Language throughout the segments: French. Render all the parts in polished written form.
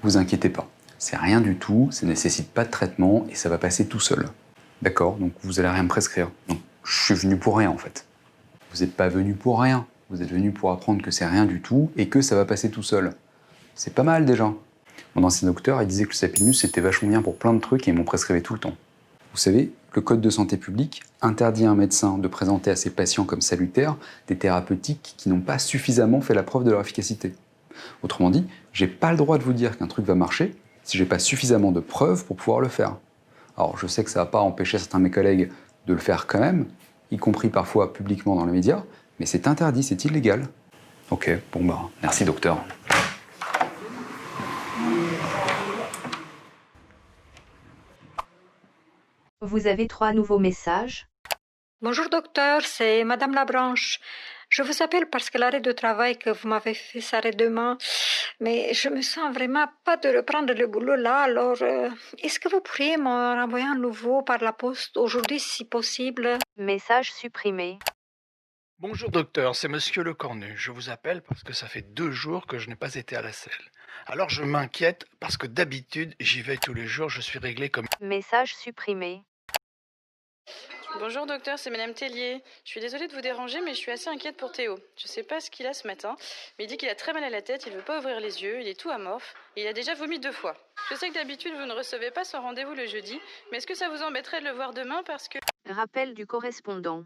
Vous inquiétez pas, c'est rien du tout, ça nécessite pas de traitement et ça va passer tout seul. D'accord, donc vous allez rien me prescrire. Donc je suis venu pour rien en fait. Vous n'êtes pas venu pour rien, vous êtes venu pour apprendre que c'est rien du tout et que ça va passer tout seul. C'est pas mal déjà. Mon ancien docteur, il disait que le sapinus c'était vachement bien pour plein de trucs et ils m'ont prescrivé tout le temps. Vous savez, le Code de santé publique interdit à un médecin de présenter à ses patients comme salutaires des thérapeutiques qui n'ont pas suffisamment fait la preuve de leur efficacité. Autrement dit, j'ai pas le droit de vous dire qu'un truc va marcher si j'ai pas suffisamment de preuves pour pouvoir le faire. Alors je sais que ça va pas empêcher certains de mes collègues de le faire quand même, y compris parfois publiquement dans les médias, mais c'est interdit, c'est illégal. Ok, bon bah, merci docteur. Vous avez 3 nouveaux messages. Bonjour docteur, c'est Madame Labranche. Je vous appelle parce que l'arrêt de travail que vous m'avez fait s'arrête demain, mais je me sens vraiment pas de reprendre le boulot là, alors est-ce que vous pourriez m'en renvoyer un nouveau par la poste aujourd'hui si possible? Message supprimé. Bonjour docteur, c'est Monsieur Lecornu. Je vous appelle parce que ça fait 2 jours que je n'ai pas été à la selle. Alors je m'inquiète parce que d'habitude j'y vais tous les jours, je suis réglé comme... Message supprimé. Bonjour docteur, c'est Madame Tellier. Je suis désolée de vous déranger, mais je suis assez inquiète pour Théo. Je sais pas ce qu'il a ce matin, mais il dit qu'il a très mal à la tête, il veut pas ouvrir les yeux, il est tout amorphe, et il a déjà vomi 2 fois. Je sais que d'habitude vous ne recevez pas son rendez-vous le jeudi, mais est-ce que ça vous embêterait de le voir demain parce que... Rappel du correspondant.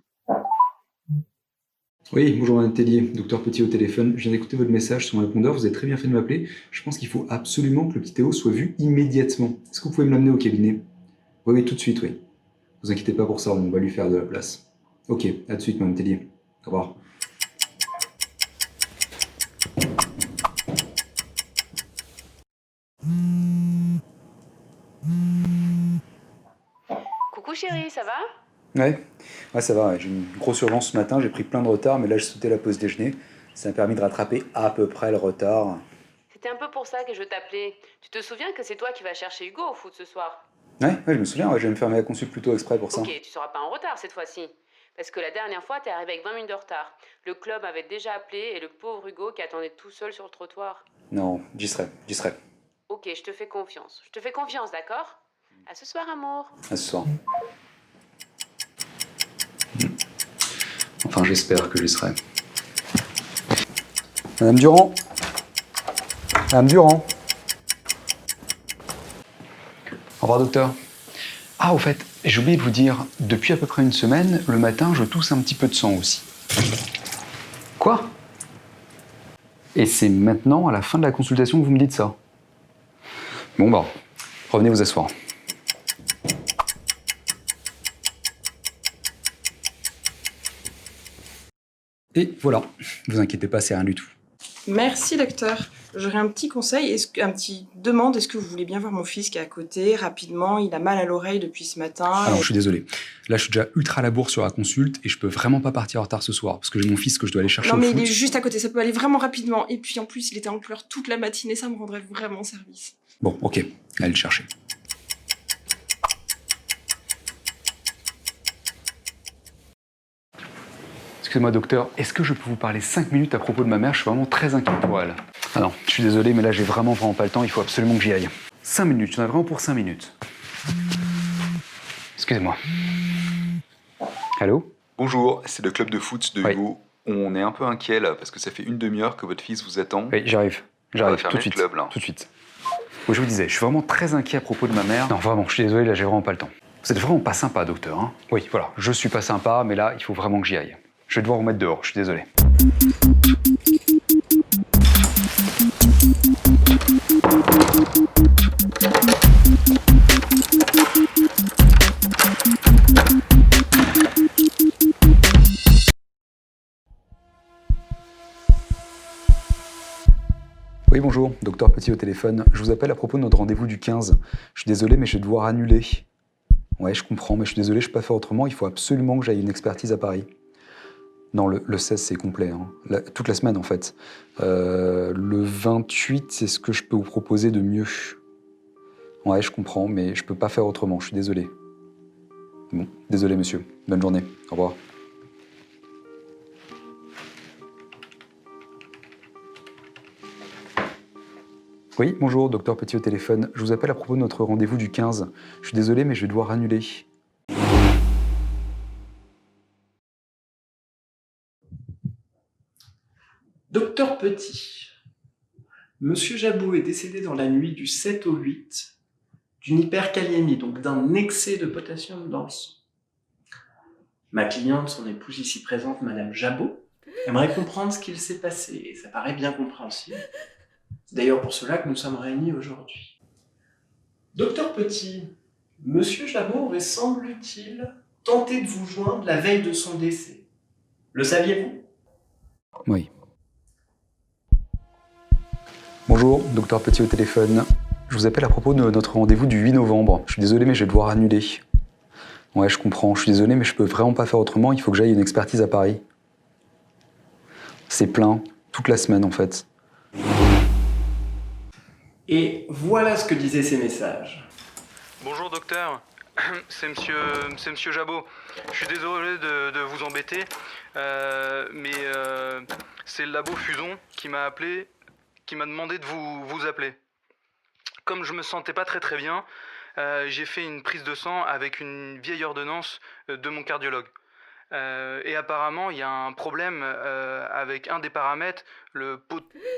Oui, bonjour Madame Tellier, docteur Petit au téléphone. Je viens d'écouter votre message sur mon répondeur, vous avez très bien fait de m'appeler. Je pense qu'il faut absolument que le petit Théo soit vu immédiatement. Est-ce que vous pouvez me l'amener au cabinet? Oui, tout de suite, oui. Vous inquiétez pas pour ça, on va lui faire de la place. Ok, à de suite Madame Tellier. Au revoir. Coucou chérie, ça va? Ouais, ça va, ouais. J'ai une grosse urgence ce matin, j'ai pris plein de retard, mais là j'ai sauté la pause déjeuner. Ça m'a permis de rattraper à peu près le retard. C'était un peu pour ça que je t'appelais. Tu te souviens que c'est toi qui vas chercher Hugo au foot ce soir? Ouais, je me souviens, ouais, je vais me faire ma consulte plutôt exprès pour ça. Ok, tu seras pas en retard cette fois-ci. Parce que la dernière fois, t'es arrivé avec 20 minutes de retard. Le club avait déjà appelé et le pauvre Hugo qui attendait tout seul sur le trottoir. Non, j'y serai. Ok, je te fais confiance. Je te fais confiance, d'accord? À ce soir, amour. À ce soir. Enfin, j'espère que j'y serai. Madame Durand. Madame Durand. Au revoir, docteur. Ah, au fait, j'ai oublié de vous dire, depuis à peu près une semaine, le matin, je tousse un petit peu de sang aussi. Quoi? Et c'est maintenant, à la fin de la consultation, que vous me dites ça? Bon, bah, revenez vous asseoir. Et voilà, vous inquiétez pas, c'est rien du tout. Merci docteur. J'aurais un petit conseil, un petit demande, est-ce que vous voulez bien voir mon fils qui est à côté, rapidement, il a mal à l'oreille depuis ce matin. Ah non, je suis désolé. Là, je suis déjà ultra à la bourre sur la consulte et je peux vraiment pas partir en retard ce soir parce que j'ai mon fils que je dois aller chercher Non au mais foot. il est juste à côté, ça peut aller vraiment rapidement. Et puis en plus, il était en pleurs toute la matinée, ça me rendrait vraiment service. Bon, ok, allez le chercher. Excusez-moi, docteur, est-ce que je peux vous parler 5 minutes à propos de ma mère? Je suis vraiment très inquiet pour elle. Ah non, je suis désolé, mais là, j'ai vraiment pas le temps, il faut absolument que j'y aille. 5 minutes, j'en ai vraiment pour 5 minutes. Excusez-moi. Allô? Bonjour, c'est le club de foot de Oui. Hugo. On est un peu inquiet là parce que ça fait une demi-heure que votre fils vous attend. Oui, j'arrive, On va tout fermer de suite. le club là. Tout de suite. Oui, je vous disais, je suis vraiment très inquiet à propos de ma mère. Non, vraiment, je suis désolé, là, j'ai vraiment pas le temps. Vous êtes vraiment pas sympa, docteur, hein? Oui, voilà, je suis pas sympa, mais là, il faut vraiment que j'y aille. Je vais devoir vous mettre dehors, je suis désolé. Oui, bonjour, docteur Petit au téléphone. Je vous appelle à propos de notre rendez-vous du 15. Je suis désolé, mais je vais devoir annuler. Ouais, je comprends, mais je suis désolé, je peux pas faire autrement. Il faut absolument que j'aille une expertise à Paris. Non, le 16, c'est complet. Hein. Toute la semaine, en fait. Le 28, c'est ce que je peux vous proposer de mieux. Ouais, je comprends, mais je peux pas faire autrement. Je suis désolé. Bon, désolé, monsieur. Bonne journée. Au revoir. Oui, bonjour, docteur Petit au téléphone. Je vous appelle à propos de notre rendez-vous du 15. Je suis désolé, mais je vais devoir annuler. Docteur Petit, Monsieur Jabot est décédé dans la nuit du 7 au 8 d'une hyperkaliémie, donc d'un excès de potassium dans le sang. Ma cliente, son épouse ici présente, Madame Jabot, aimerait comprendre ce qu'il s'est passé, et ça paraît bien compréhensible. C'est d'ailleurs pour cela que nous sommes réunis aujourd'hui. Docteur Petit, Monsieur Jabot aurait, semble-t-il, tenté de vous joindre la veille de son décès. Le saviez-vous? Oui. Bonjour, docteur Petit au téléphone. Je vous appelle à propos de notre rendez-vous du 8 novembre. Je suis désolé, mais je vais devoir annuler. Ouais, je comprends. Je suis désolé, mais je peux vraiment pas faire autrement. Il faut que j'aille une expertise à Paris. C'est plein, toute la semaine en fait. Et voilà ce que disaient ces messages. Bonjour docteur, c'est monsieur Jabot. Je suis désolé de vous embêter, mais c'est le labo Fuson qui m'a appelé, qui m'a demandé de vous appeler. Comme je me sentais pas très bien, j'ai fait une prise de sang avec une vieille ordonnance de mon cardiologue. Et apparemment, il y a un problème avec un des paramètres, le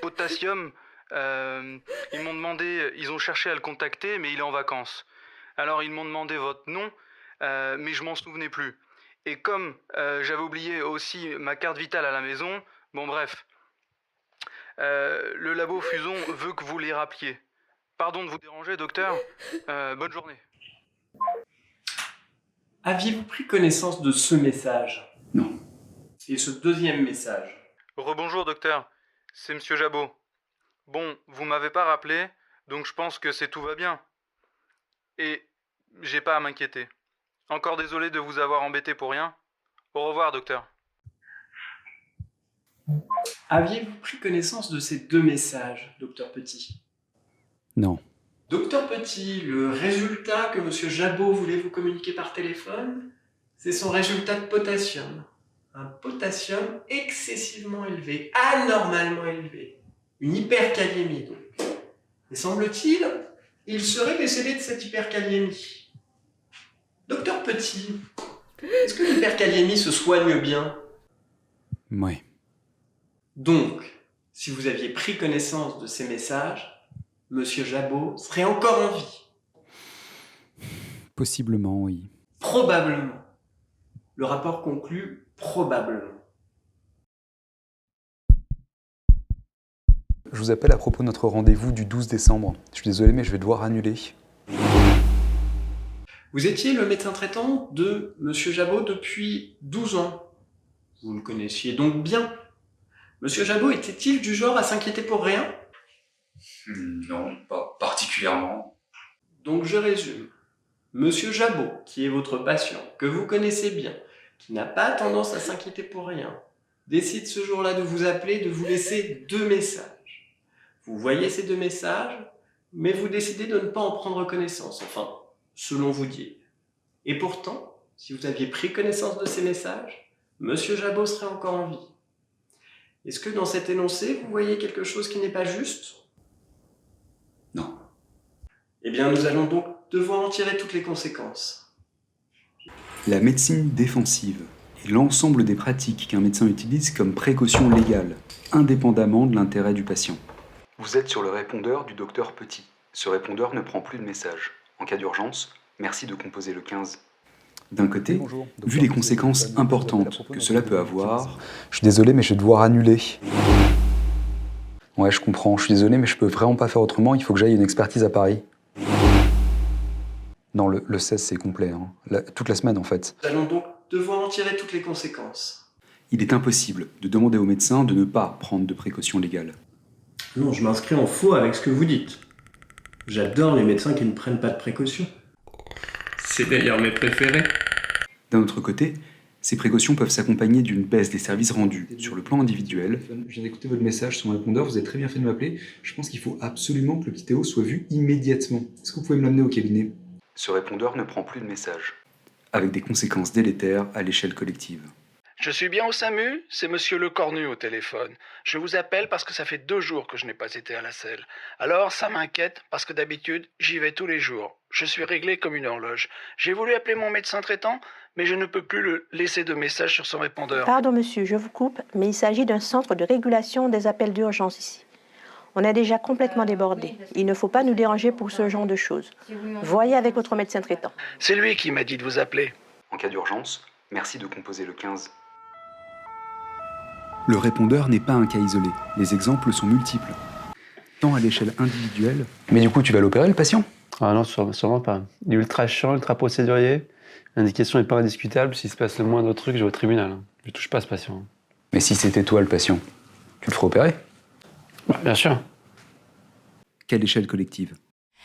potassium. Ils m'ont demandé, ils ont cherché à le contacter, mais il est en vacances. Alors ils m'ont demandé votre nom, mais je m'en souvenais plus. Et comme j'avais oublié aussi ma carte vitale à la maison, bon bref, le labo Fuson veut que vous les rappeliez. Pardon de vous déranger, docteur. Bonne journée. Aviez-vous pris connaissance de ce message? Non. Et ce deuxième message? Rebonjour, docteur. C'est monsieur Jabot. Bon, vous m'avez pas rappelé, donc je pense que tout va bien. Et j'ai pas à m'inquiéter. Encore désolé de vous avoir embêté pour rien. Au revoir, docteur. Aviez-vous pris connaissance de ces deux messages, docteur Petit? Non. Docteur Petit, le résultat que Monsieur Jabot voulait vous communiquer par téléphone, c'est son résultat de potassium. Un potassium excessivement élevé, anormalement élevé. Une hyperkaliémie donc. Et semble-t-il, il serait décédé de cette hyperkaliémie. Docteur Petit, est-ce que l'hyperkaliémie se soigne bien? Oui. Donc, si vous aviez pris connaissance de ces messages, Monsieur Jabot serait encore en vie. Possiblement, oui. Probablement. Le rapport conclut probablement. Je vous appelle à propos de notre rendez-vous du 12 décembre. Je suis désolé, mais je vais devoir annuler. Vous étiez le médecin traitant de Monsieur Jabot depuis 12 ans. Vous le connaissiez donc bien. Monsieur Jabot était-il du genre à s'inquiéter pour rien? Non, pas particulièrement. Donc je résume. Monsieur Jabot, qui est votre patient, que vous connaissez bien, qui n'a pas tendance à s'inquiéter pour rien, décide ce jour-là de vous appeler, de vous laisser deux messages. Vous voyez ces deux messages, mais vous décidez de ne pas en prendre connaissance, enfin, selon vous dire. Et pourtant, si vous aviez pris connaissance de ces messages, Monsieur Jabot serait encore en vie. Est-ce que dans cet énoncé, vous voyez quelque chose qui n'est pas juste? Non. Eh bien, nous allons donc devoir en tirer toutes les conséquences. La médecine défensive est l'ensemble des pratiques qu'un médecin utilise comme précaution légale, indépendamment de l'intérêt du patient. Vous êtes sur le répondeur du docteur Petit. Ce répondeur ne prend plus de messages. En cas d'urgence, merci de composer le 15. D'un côté, vu les conséquences importantes que cela peut avoir, je suis désolé, mais je vais devoir annuler. Ouais, je comprends. Je suis désolé, mais je peux vraiment pas faire autrement. Il faut que j'aille une expertise à Paris. Non, le 16, c'est complet. Hein. Toute la semaine, en fait. Nous allons donc devoir en tirer toutes les conséquences. Il est impossible de demander au médecin de ne pas prendre de précautions légales. Non, je m'inscris en faux avec ce que vous dites. J'adore les médecins qui ne prennent pas de précautions. C'est d'ailleurs mes préférés. D'un autre côté, ces précautions peuvent s'accompagner d'une baisse des services rendus sur le plan individuel. Je viens d'écouter votre message sur mon répondeur, vous avez très bien fait de m'appeler. Je pense qu'il faut absolument que le petit Théo soit vu immédiatement. Est-ce que vous pouvez me l'amener au cabinet? Ce répondeur ne prend plus de messages, avec des conséquences délétères à l'échelle collective. Je suis bien au SAMU, c'est monsieur Le Cornu au téléphone. Je vous appelle parce que ça fait 2 jours que je n'ai pas été à la selle. Alors ça m'inquiète parce que d'habitude, j'y vais tous les jours. Je suis réglé comme une horloge. J'ai voulu appeler mon médecin traitant, mais je ne peux plus le laisser de message sur son répondeur. Pardon monsieur, je vous coupe, mais il s'agit d'un centre de régulation des appels d'urgence ici. On est déjà complètement débordé. Il ne faut pas nous déranger pour ce genre de choses. Voyez avec votre médecin traitant. C'est lui qui m'a dit de vous appeler. En cas d'urgence, merci de composer le 15. Le répondeur n'est pas un cas isolé. Les exemples sont multiples, tant à l'échelle individuelle. Mais du coup, tu vas l'opérer, le patient? Ah non, sûrement pas. Il est ultra chiant, ultra procédurier. L'indication n'est pas indiscutable. S'il se passe le moindre truc, je vais au tribunal. Je ne touche pas à ce patient. Mais si c'était toi le patient, tu le ferais opérer? Bah, bien sûr. Quelle échelle collective?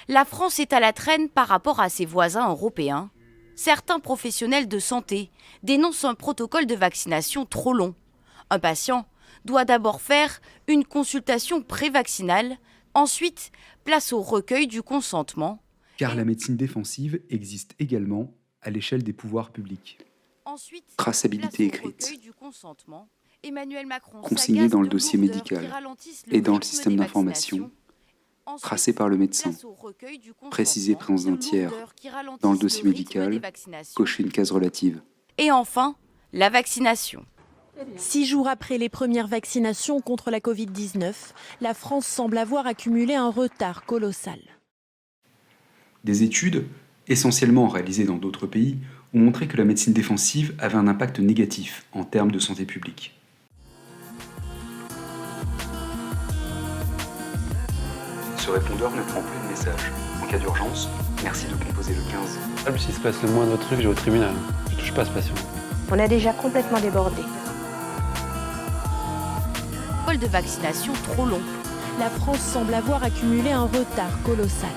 La France est à la traîne par rapport à ses voisins européens. Certains professionnels de santé dénoncent un protocole de vaccination trop long. Un patient doit d'abord faire une consultation pré-vaccinale, ensuite place au recueil du consentement. Car la médecine défensive existe également à l'échelle des pouvoirs publics. Ensuite, Traçabilité place au écrite, recueil du consentement. Emmanuel Macron consignée s'agace dans le de dossier lourdeurs médical qui ralentissent et dans le rythme système des d'information, vaccinations. Ensuite, tracée par le médecin, place au recueil du consentement, précisée présence d'un de tiers lourdeurs qui ralentissent dans le dossier rythme des médical, vaccinations. cocher une case relative. Et enfin, la vaccination. 6 jours après les premières vaccinations contre la Covid-19, la France semble avoir accumulé un retard colossal. Des études, essentiellement réalisées dans d'autres pays, ont montré que la médecine défensive avait un impact négatif en termes de santé publique. Ce répondeur ne prend plus de messages. En cas d'urgence, merci de composer le 15. S'il se passe le moindre truc, je vais au tribunal. Je ne touche pas à ce patient. On est déjà complètement débordé. Protocole de vaccination trop long. La France semble avoir accumulé un retard colossal.